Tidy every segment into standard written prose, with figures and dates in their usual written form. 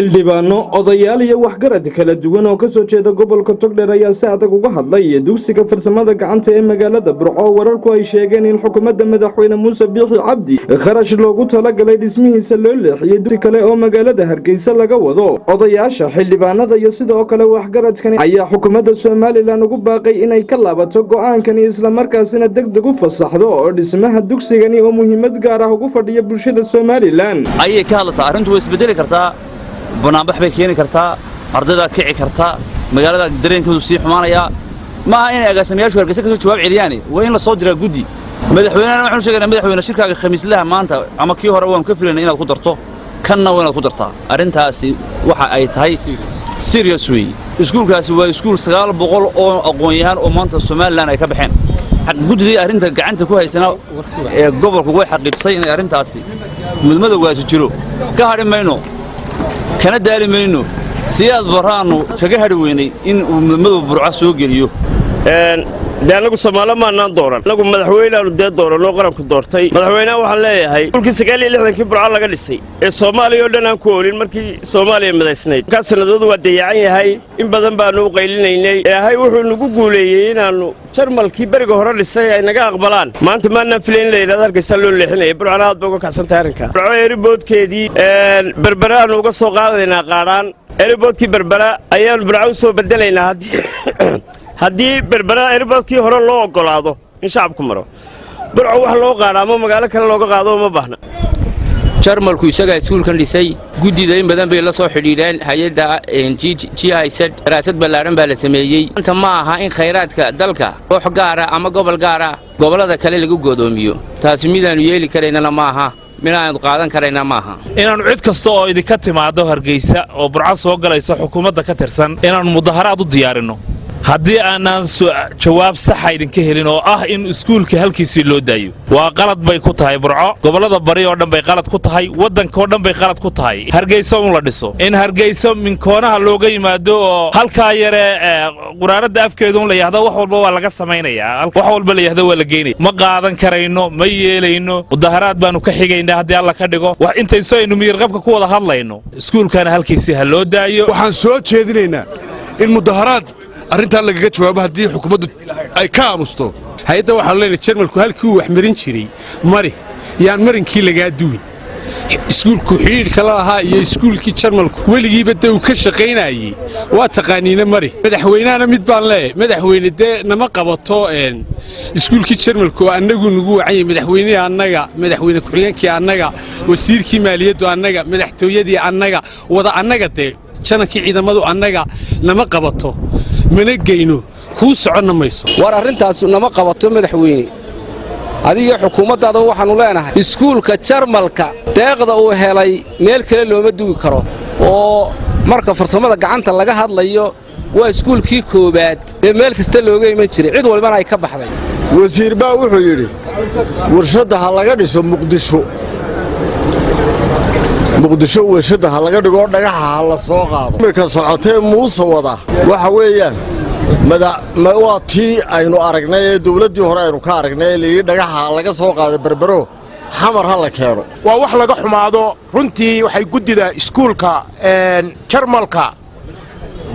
xildhibaano odayaal iyo waxgarad kala duwan oo ka soo jeeda gobolka Togdheer ayaa si adag uga hadlay dugsiga farsamada gacanta ee magaalada Burco wararku ay sheegeen in xukuumadda madaxweyne Muuse Biixi Cabdi kharash loogu talagalay dhismihiisa loo leexiyay dugsi kale oo magaalada Hargeysa laga wado odayaasha xildhibaanada iyo sidoo kale waxgaradkan ayaa xukuumadda Soomaaliland ugu baaqay inay ka laabato go'aankani isla markaasina degdeg u fasaxdo oo dhismaha dugsigani oo muhiimad gaar ah ugu fadhiya bulshada Soomaaliland ayay ka hadlaysaa arrintu way isbedeli kartaa banaanbax bay keeni kartaa ardayda kici kartaa magaalada dareenkoodu sii xumaanaya ma aha in agaasimayaashu Hargeysa ka soo jawaab celiyaan waa in la soo diraa guddi madaxweynaha waxaan sheegaynaa madaxweynaha shirkaaga khamiislaha maanta ama kii hore waan ka filaynaa inaad ku darto kanna waa inaad ku dartaa arrintaasi waxa ay tahay serious way iskuulkaasi waa iskuul 900 oo aqoon-yahan oo maanta Soomaaliland ay ka baxeen guddiga arrinta gacanta ku haysana ee gobolku way xaqiiqsay in arrintaasi mudmada waasi jiro ka harimayno kana daalimayno siyaad baraanu kaga hadhi weynay in uu mudmadu Burco soo geliyo anagu Soomaaliland dooran anagu madaxweynaha dee dooranoo qaranku doortay madaxweynaha waxaan leeyahay kulkii 69 Burco laga dhisay ee Soomaaliya oo dhan aan ku oolin markii Soomaaliya madaysnayd ka sanadoodu waa dayacan yahay in badan baanu u qaylinaynay ilaahay wuxuu nagu guuleeyay inaanu jarmalkii bariga hore dhisay ay naga aqbalaan maanta ma aan filayn leeyahay Hargeysa loo leexinay Burco aad baa uga kacsantay arrinka Burco airportkeedii berberaan uga soo qaadaynaa qaaraan airportkii berbera ayaan Burco soo bedelaynaa haddii berbera airportkii hore loo ogolaado in shacabku maro Burco wax loo qaado ama magaalo kale looga qaado ma baahna jarmalku isaga iskuulkan dhisay guddida in badan bay la soo xidhiidheen hay'adda GIZ daraasad ballaaran baa la sameeyay inta ma aha in khayraadka dalka koox gaar ah ama gobol gaar ah gobolada kale lagu godoomiyo taasi midaanu yeeli kareynana ma aha minaan qaadan karayna ma aha inaanu cid kasta oo idinka timaado Hargeysa oo Burco soo galayso xukuumadda ka tirsan inaanu mudaharaad u diyaarino haddii aanan jawaab sax ah idinka helin oo ah in iskuulka halkiisii loo daayo waa qalad bay ku tahay Burco gobolada bari oo dhan bay qalad ku tahay wadanka oo dhan bay qalad ku tahay Hargeysa oo la dhiso in Hargeysa min koonaha looga yimaado oo halka yare quraarada afkeedu la yiraahdo wax walba waa laga sameeynaa wax walba la yiraahdo waa la geynay ma qaadan karayno ma yeelayno mudaharaad baanu ka xigaynaa haddii alla ka dhigo wax intay soo inu miyir qabka ku wada hadlayno iskuulkana halkiisii ha loo daayo waxaan soo jeedinaynaa in mudaharaad arrintan lagaga jawaabo haddii xukuumaddu ay ka aamusto hay'adda waxaa leenahay jarmalku halkii uu wax marin jiray mari yaan marinkii lagaa duwin iskuulku xiriirka la lahaa iyo iskuulkii jarmalku weligiiba dee uu ka shaqaynayay waa taqaaniina mari madaxweynahana mid baan leeyahay madaxweyne dee nama qabato iskuulkii jarmalku annagu nagu wacay madaxweynaha annaga madaxweyne ku-xigeenkii annaga wasiirkii maaliyaddu annaga madaxtooyadii annaga wada annaga dee janankii ciidamadu annaga nama qabato mana geyno kuu soconna mayso war arrintaas nama qabato madaxweyne adiga xukuumaddaada waxaanu leenahay iskuulka jarmalka deeqda uu helay meel kale looma dugi karo oo marka farsamada gacanta laga hadlayo waa iskuulkii koobaad ee meel kasta looga iman jiray cid walbana ay ka baxday wasiir baa wuxuu yidhi warshadda ha laga dhiso muqdisho warshadda ha laga dhigo dhagaxa ha la soo qaado imika socotee muuse wada waxa weeyaan waa tii aynu aragnay ee dawladdii hore aynu ka aragnay ee layidhi dhagaxa ha laga soo qaado berbero xamar ha la keeno waa wax laga xumaado runtii waxay guddida iskuulka jarmalka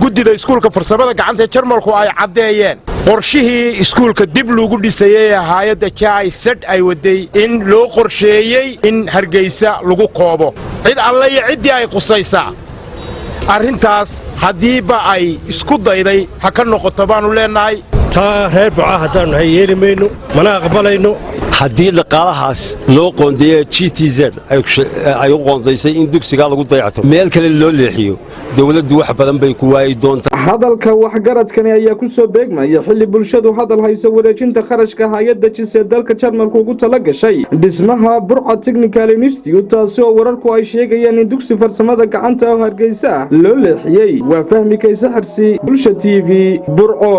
guddida iskuulka farsamada gacanta ee jarmalku ay caddeeyeen qorshihii iskuulka dib loogu dhisayay hay'adda GIZ ay waday in loo qorsheeyay in Hargeysa lagu koobo cid alle iyo ciddii ay qusaysaa arrintaas haddiiba ay isku dayday ha ka noqoto baanu leenahay taa reer Burco haddaanu yeelimayno mana aqbalayno haddii dhaqaalahaas loo qoondeeyo GTZ ay u qoondaysay in dugsiga lagu dayacto meel kale loo leexiyo dawladdu wax badan bay ku waayay doontaa hadalka waxgaradkani ayaa ku soo beegmaya xilli bulshadu hadal hayso wareejinta kharashka hay'adda GIZ dalka Jarmalku ugu tala gashay dhismaha Burco Technical Institute taasi oo wararku ay sheegayaan in dugsi farsamada gacanta oo Hargeysa loo leexiyay waa fahmi kaysa xirsi bulsha TV Burco